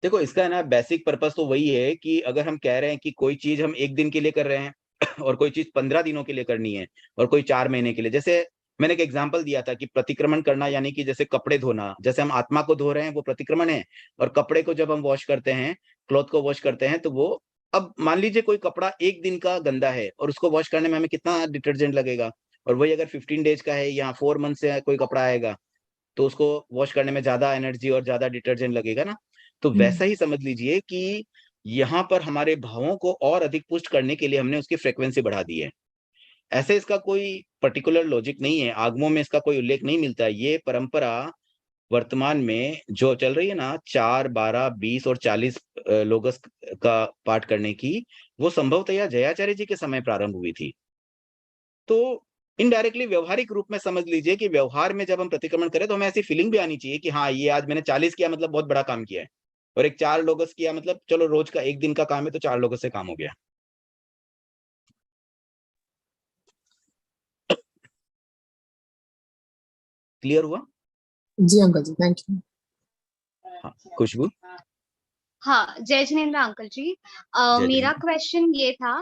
देखो, इसका ना बेसिक पर्पस तो वही है कि अगर हम कह रहे हैं कि कोई चीज हम 1 दिन के लिए कर रहे हैं और कोई चीज 15 दिनों के लिए करनी है, और कोई 4 महीने के लिए। जैसे मैंने एक एग्जांपल दिया था कि प्रतिक्रमण करना यानी कि जैसे कपड़े धोना, जैसे हम आत्मा को धो रहे हैं वो प्रतिक्रमण है, और कपड़े को जब हम वॉश करते हैं, क्लॉथ को वॉश करते हैं, तो वो, अब मान लीजिए कोई कपड़ा 1 दिन का गंदा है और उसको वॉश करने में हमें कितना डिटर्जेंट लगेगा, और वही अगर 15 डेज का है या 4 मंथ से कोई कपड़ा आएगा, तो उसको वॉश करने में ज्यादा एनर्जी और ज्यादा डिटर्जेंट लगेगा ना। तो वैसा ही समझ लीजिए कि यहाँ पर हमारे भावों को और अधिक पुष्ट करने के लिए हमने उसकी फ्रीक्वेंसी बढ़ा दी है। ऐसे इसका कोई पर्टिकुलर लॉजिक नहीं है, आगमों में इसका कोई उल्लेख नहीं मिलता है। ये परंपरा वर्तमान में जो चल रही है ना, 4, 12, 20 और 40 लोगस का पाठ करने की, वो संभवतः जयाचार्य जी के समय प्रारंभ हुई थी। तो इनडायरेक्टली व्यवहारिक रूप में समझ लीजिए कि व्यवहार में जब हम प्रतिक्रमण करें तो हमें ऐसी फीलिंग भी आनी चाहिए कि हाँ, ये आज मैंने 40 किया मतलब बहुत बड़ा काम किया है, और एक 4 लोगस किया मतलब चलो रोज का 1 दिन का काम है तो 4 लोगों से काम हो गया। क्लियर हुआ? जी अंकल जी, थैंक यू। हाँ, खुशबू। हाँ, जय जिनेंद्र अंकल जी। जय मेरा जिनेंद्र। क्वेश्चन ये था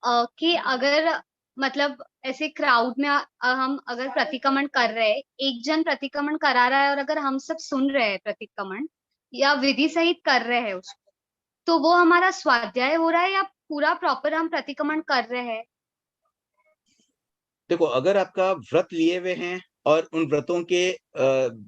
कि अगर मतलब ऐसे क्राउड में हम अगर प्रतिक्रमण कर रहे हैं, एक जन प्रतिक्रमण करा रहा है और अगर हम सब सुन रहे हैं प्रतिक्रमण या विधि सहित कर रहे हैं उसको, तो वो हमारा स्वाध्याय हो रहा है या पूरा प्रॉपर हम प्रतिक्रमण कर रहे हैं? देखो, अगर आपका व्रत लिए हुए हैं और उन व्रतों के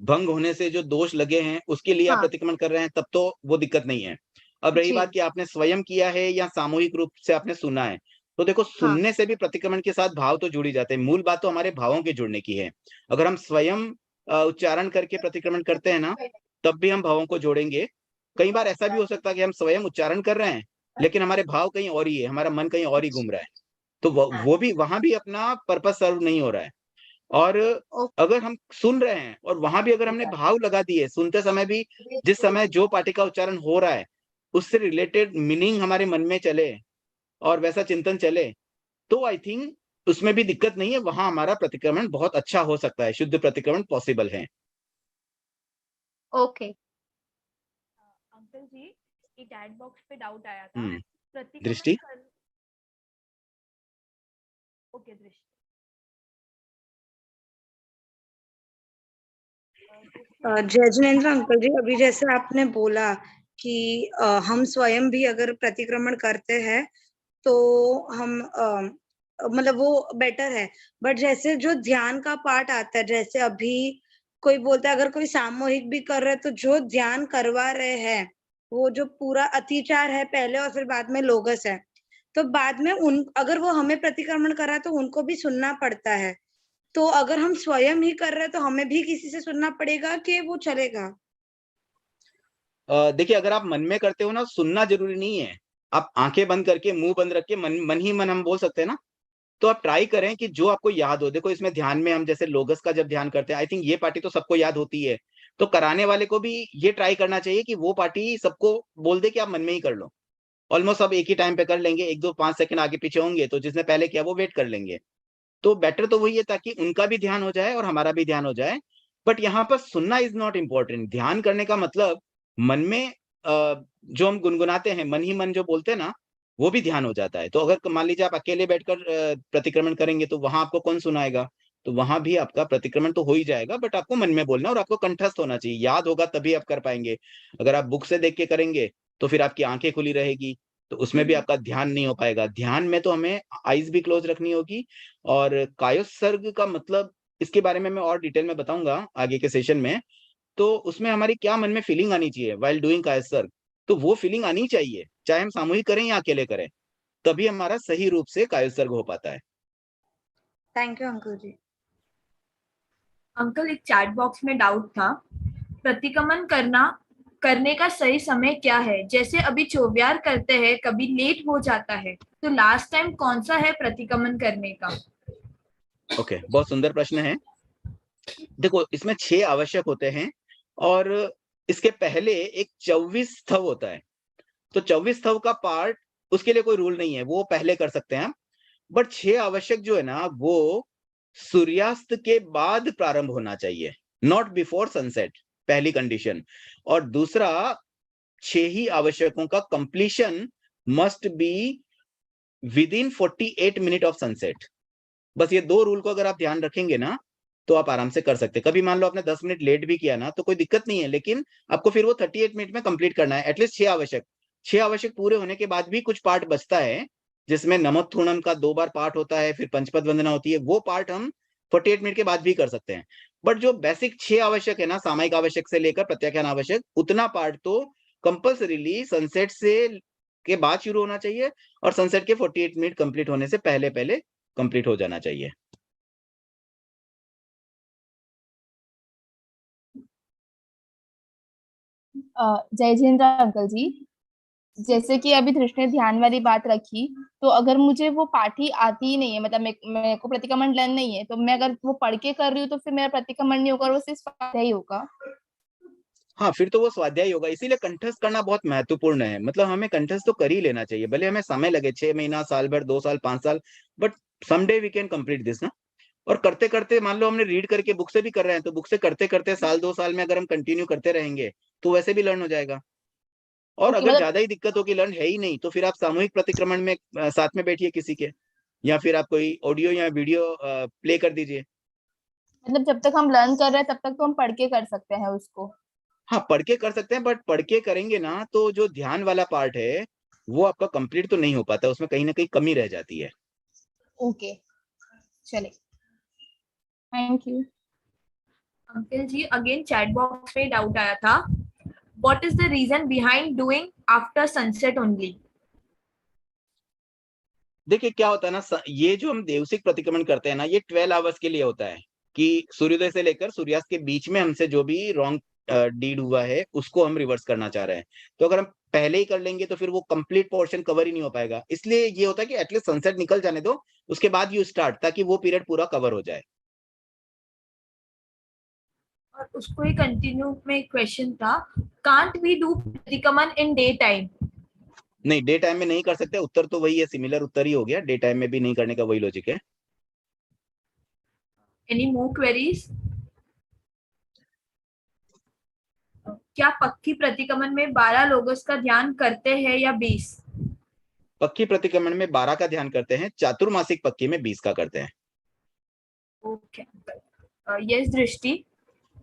भंग होने से जो दोष लगे हैं उसके लिए आप हाँ, प्रतिक्रमण कर रहे हैं, तब तो वो दिक्कत नहीं है। अब रही जी, बात कि आपने स्वयं किया है या सामूहिक रूप से आपने सुना है, तो देखो, हाँ, सुनने से भी प्रतिक्रमण के साथ भाव तो जुड़ ही जाते हैं। मूल बात तो हमारे भावों के जुड़ने की है। अगर हम स्वयं उच्चारण करके प्रतिक्रमण करते हैं ना, तब भी हम भावों को जोड़ेंगे। कई बार ऐसा भी हो सकता है कि हम स्वयं उच्चारण कर रहे हैं, लेकिन हमारे भाव कहीं और ही है, हमारा मन कहीं और ही घूम रहा है। तो वो भी, वहां भी अपना पर्पस सर्व नहीं हो रहा है। और अगर हम सुन रहे हैं और वहां भी अगर हमने भाव लगा दिए, सुनते समय भी जिस समय जो पाठी का उच्चारण हो रहा है उससे रिलेटेड मीनिंग हमारे मन में चले और वैसा चिंतन चले, तो आई थिंक उसमें भी दिक्कत नहीं है, वहां हमारा प्रतिक्रमण बहुत अच्छा हो सकता है, शुद्ध प्रतिक्रमण पॉसिबल है। ओके। अंकल जी, ये चैट बॉक्स पे डाउट आया था। प्रतिक्रमण दृष्टि? ओके दृष्टि। जय जिनेंद्र अंकल जी, अभी जैसे आपने बोला कि हम स्वयं भी अगर प्रतिक्रमण करते हैं तो हम मतलब वो बेटर है, बट जैसे जो ध्यान का पार्ट आता है, जैसे अभी कोई बोलता है अगर कोई सामूहिक भी कर रहे हैं तो जो ध्यान करवा रहे हैं वो जो पूरा अतिचार है पहले और फिर बाद में लोगस है, तो बाद में उन अगर वो हमें प्रतिक्रमण कर रहा है तो उनको भी सुनना पड़ता है। तो अगर हम स्वयं ही कर रहे हैं तो हमें भी किसी से सुनना पड़ेगा कि वो चलेगा? देखिए, अगर आप मन में करते हो ना, सुनना जरूरी नहीं है। आप आंखें बंद करके, मुंह बंद रख के मन ही मन हम बोल सकते हैं ना। तो आप ट्राई करें कि जो आपको याद हो। देखो, इसमें ध्यान में हम जैसे लोगस का जब ध्यान करते हैं, आई थिंक ये पार्टी तो सबको याद होती है। तो कराने वाले को भी ये ट्राई करना चाहिए कि वो पार्टी सबको बोल दे कि आप मन में ही कर लो। ऑलमोस्ट सब एक ही टाइम पे कर लेंगे, 1, 2, 5 सेकंड आगे पीछे होंगे, तो जिसने पहले किया वो वेट कर लेंगे। तो बेटर तो वही है, ताकि उनका भी ध्यान हो जाए और हमारा भी ध्यान हो जाए। बट यहाँ पर सुनना इज नॉट इम्पोर्टेंट। ध्यान करने का मतलब मन में जो हम गुनगुनाते हैं, मन ही मन जो बोलते हैं ना, वो भी ध्यान हो जाता है। तो अगर मान लीजिए आप अकेले बैठकर प्रतिक्रमण करेंगे तो वहां आपको कौन सुनाएगा? तो वहां भी आपका प्रतिक्रमण तो हो ही जाएगा, बट आपको मन में बोलना और आपको कंठस्थ होना चाहिए, याद होगा तभी आप कर पाएंगे। अगर आप बुक से देख के करेंगे तो फिर आपकी आंखें खुली रहेगी, तो उसमें भी आपका ध्यान नहीं हो पाएगा। ध्यान में तो हमें आईज भी क्लोज रखनी होगी। और कायोत्सर्ग का मतलब, इसके बारे में मैं और डिटेल में बताऊंगा आगे के सेशन में। तो उसमें हमारी क्या मन में फीलिंग आनी चाहिए व्हाइल डूइंग कायोत्सर्ग, तो वो फीलिंग आनी चाहिए, चाहे हम सामूहिक करें या अकेले करें, तभी हमारा सही रूप से कायोत्सर्ग हो पाता है। Thank you uncle ji. Uncle, एक चैट बॉक्स में डाउट था, प्रतिक्रमण करने का सही समय क्या है? जैसे अभी चौव्यार करते हैं, कभी लेट हो जाता है, तो लास्ट टाइम कौन सा है प्रतिक्रमण करने का? ओके, बहुत सुंदर प्रश्न है। देखो, इसमें 6 आवश्यक होते हैं और इसके पहले एक 24 स्थव होता है। तो 24 स्थव का पार्ट, उसके लिए कोई रूल नहीं है, वो पहले कर सकते हैं। बट 6 आवश्यक जो है ना, वो सूर्यास्त के बाद प्रारंभ होना चाहिए, नॉट बिफोर सनसेट, पहली कंडीशन। और दूसरा, 6 ही आवश्यकों का completion must be with in 48 minute of sunset. बस ये 2 रूल को अगर आप ध्यान रखेंगे ना, तो आप आराम से कर सकते हैं। कभी मान लो आपने 10 मिनट लेट भी किया ना, तो कोई दिक्कत नहीं है, लेकिन आपको फिर वो 38 मिनट में कंप्लीट करना है, एटलीस्ट 6 आवश्यक पूरे होने के बाद भी कुछ पार्ट बचता है, जिसमें नमोत्थूर्णम का 2 बार पार्ट होता है, फिर पंचपद वंदना होती है, वो पार्ट हम 48 मिनट के बाद भी कर सकते हैं। बट जो बेसिक 6 आवश्यक है ना, सामयिक आवश्यक से लेकर प्रत्याख्यान आवश्यक, उतना पार्ट तो कंपल्सरीली सनसेट से के बाद शुरू होना चाहिए और सनसेट के 48 मिनट कंप्लीट होने से पहले पहले कंप्लीट हो जाना चाहिए। जय जिनेंद्र अंकल जी, जैसे कि अभी धृष्ट ने ध्यान वाली बात रखी, तो अगर मुझे वो पाठी आती ही नहीं है, मतलब मेरे को प्रतिक्रमण लर्न नहीं है, तो मैं अगर वो पढ़ के कर रही हूँ तो फिर मेरा प्रतिक्रमण नहीं होगा और वो सिर्फ स्वाध्याय ही होगा। हाँ, फिर तो वो स्वाध्याय होगा। इसीलिए कंठस्थ करना बहुत महत्वपूर्ण है। मतलब हमें कंठस्थ तो कर ही लेना चाहिए, भले हमें समय लगे 6 महीना, साल भर, 2 साल, 5 साल, but someday we can complete this ना। और करते करते, मान लो हमने रीड करके बुक से भी कर रहे हैं, तो बुक से करते करते साल 2 साल में अगर हम कंटिन्यू करते रहेंगे तो वैसे भी लर्न हो जाएगा। और ओके, अगर मतलब ज्यादा ही दिक्कत होगी, लर्न है ही नहीं, तो फिर आप सामूहिक प्रतिक्रमण में साथ में बैठिए किसी के, या फिर आप कोई ऑडियो या वीडियो प्ले कर दीजिए। जब तक हम लर्न कर रहे हैं तब तक तो हम पढ़ के कर सकते हैं उसको। हाँ, पढ़ के कर सकते हैं, बट पढ़ के करेंगे ना तो जो ध्यान वाला पार्ट है वो आपका कंप्लीट तो नहीं हो पाता, उसमें कहीं ना कहीं कमी रह जाती है। ओके, चले, thank you. Uncle ji, again chat box में डाउट आया था, what is the reason behind doing after sunset only? देखिए, क्या होता है ना, ये जो हम देवसिक प्रतिक्रमण करते हैं ना, ये 12 आवर्स के लिए होता है, कि सूर्योदय से लेकर सूर्यास्त के बीच में हमसे जो भी रॉन्ग डीड हुआ है उसको हम रिवर्स करना चाह रहे हैं। तो अगर हम पहले ही कर लेंगे तो फिर वो कंप्लीट पोर्शन कवर ही नहीं हो पाएगा। इसलिए ये होता है कि एटलीस्ट सनसेट निकल जाने दो, उसके बाद यू स्टार्ट, ताकि वो पीरियड पूरा कवर हो जाए। और उसको ही कंटिन्यू में क्वेश्चन था, कांट वी डू प्रतिक्रमण इन डे टाइम? नहीं, डे टाइम में नहीं कर सकते। उत्तर तो वही है, सिमिलर उत्तर ही हो गया, डे टाइम में भी नहीं करने का वही लॉजिक है। Any more queries? क्या पक्की प्रतिक्रमण में 12 लोगोस का ध्यान करते हैं या 20? पक्की प्रतिक्रमण में 12 का ध्यान करते हैं, चातुर्मासिक पक्की में 20 का करते हैं। ओके यस दृष्टि।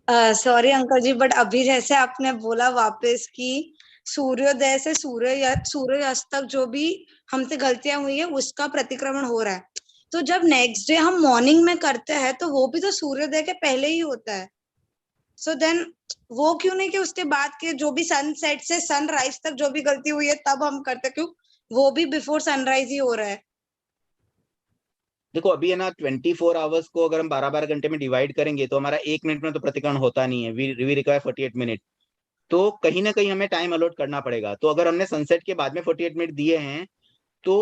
सॉरी अंकल जी, बट अभी जैसे आपने बोला वापस कि सूर्योदय से सूर्यास्त तक जो भी हमसे गलतियां हुई है उसका प्रतिक्रमण हो रहा है, तो जब नेक्स्ट डे हम मॉर्निंग में करते हैं तो वो भी तो सूर्योदय के पहले ही होता है। सो देन वो क्यों नहीं कि उसके बाद के जो भी सनसेट से सनराइज तक जो भी गलती हुई है तब हम करते, क्यों वो भी बिफोर सनराइज ही हो रहा है। देखो अभी है ना 24 आवर्स को अगर हम 12-12 घंटे में डिवाइड करेंगे तो हमारा 1 मिनट में तो प्रतिक्रमण होता नहीं है। We require 48 minute. तो कहीं ना कहीं हमें टाइम अलॉट करना पड़ेगा। तो अगर हमने सनसेट के बाद में 48 मिनट दिए हैं तो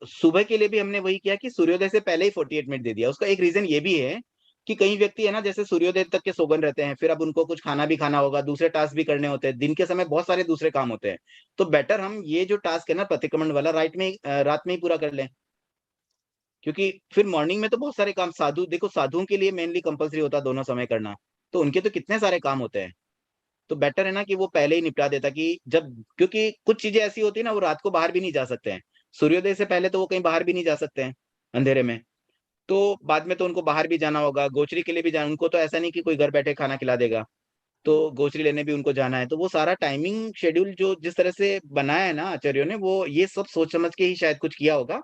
सुबह के लिए भी हमने वही किया कि सूर्योदय से पहले ही 48 मिनट दे दिया। उसका एक रीजन ये भी है कि कई व्यक्ति है ना जैसे सूर्योदय तक के सोगन रहते हैं, फिर अब उनको कुछ खाना भी खाना होगा, दूसरे टास्क भी करने होते हैं, दिन के समय बहुत सारे दूसरे काम होते हैं। तो बेटर हम ये जो टास्क है ना प्रतिक्रमण वाला रात में ही पूरा कर लें, क्योंकि फिर मॉर्निंग में तो बहुत सारे काम देखो साधुओं के लिए मेनली कंपलसरी होता है दोनों समय करना, तो उनके तो कितने सारे काम होते हैं। तो बेटर है ना कि वो पहले ही निपटा देता कि जब, क्योंकि कुछ चीजें ऐसी होती है ना वो रात को बाहर भी नहीं जा सकते हैं। सूर्योदय से पहले तो वो कहीं बाहर भी नहीं जा सकते हैं अंधेरे में, तो बाद में तो उनको बाहर भी जाना होगा, गोचरी के लिए भी जाना, उनको तो ऐसा नहीं कि कोई घर बैठे खाना खिला देगा, तो गोचरी लेने भी उनको जाना है। तो वो सारा टाइमिंग शेड्यूल जो जिस तरह से बनाया है ना आचार्यों ने, वो ये सब सोच समझ के ही शायद कुछ किया होगा।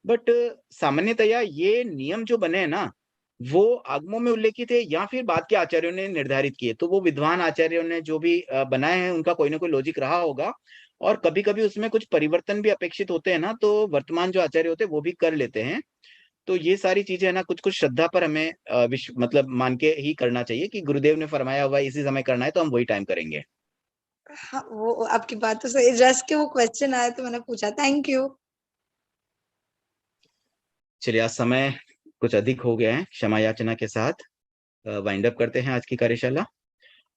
बट सामान्यतया ये नियम जो बने हैं ना वो आगमों में उल्लेखित है या फिर बाद के आचार्यों ने निर्धारित किए। तो वो विद्वान आचार्यों ने जो भी बनाए हैं उनका कोई ना कोई लॉजिक रहा होगा, और कभी-कभी उसमें कुछ परिवर्तन भी अपेक्षित होते हैं ना, तो वर्तमान जो आचार्य होते हैं वो भी कर लेते हैं। तो ये सारी चीजें है ना कुछ-कुछ श्रद्धा पर हमें मतलब मान के ही करना चाहिए कि गुरुदेव ने फरमाया हुआ है इसी समय करना है तो हम वही टाइम करेंगे। हाँ, वो आपकी बात तो सही, जस्ट के वो क्वेश्चन आया तो मैंने पूछा। Thank you. चलिए आज समय कुछ अधिक हो गया है, क्षमा याचना के साथ वाइंड अप करते हैं आज की कार्यशाला।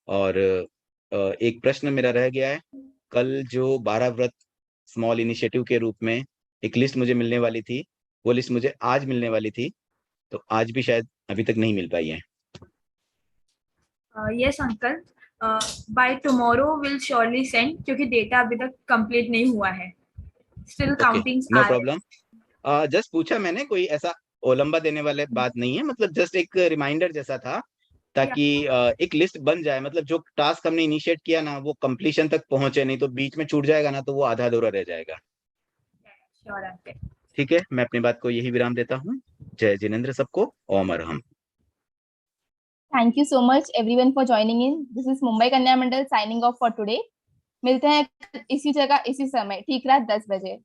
और एक प्रश्न मेरा रह गया है, कल जो 12 व्रत स्मॉल इनिशिएटिव के रूप में एक लिस्ट मुझे मिलने वाली थी, वो लिस्ट मुझे आज मिलने वाली थी, तो आज भी शायद अभी तक नहीं मिल पाई है। Yes uncle, by tomorrow will surely send, क्योंकि डेटा अभी तक कंप्लीट नहीं हुआ है, still countings no are. Problem. Just पूछा मैंने, कोई ऐसा ओलंबा देने वाले बात नहीं है, मतलब जस्ट एक रिमाइंडर जैसा था ताकि एक लिस्ट बन जाए, मतलब जो टास्क हमने इनिशिएट किया ना वो कंप्लीशन तक पहुंचे, नहीं तो बीच में छूट जाएगा ना तो वो आधा अधूरा रह जाएगा। Sure uncle. ठीक है, मैं अपनी बात को यही विराम देता हूँ। जय जिनेंद्र सबको, ओम अरहम। Thank you so much everyone for joining in. This is Mumbai Kanya Mandal signing off for today. मिलते हैं इसी जगह इसी समय ठीक रात 10 बजे।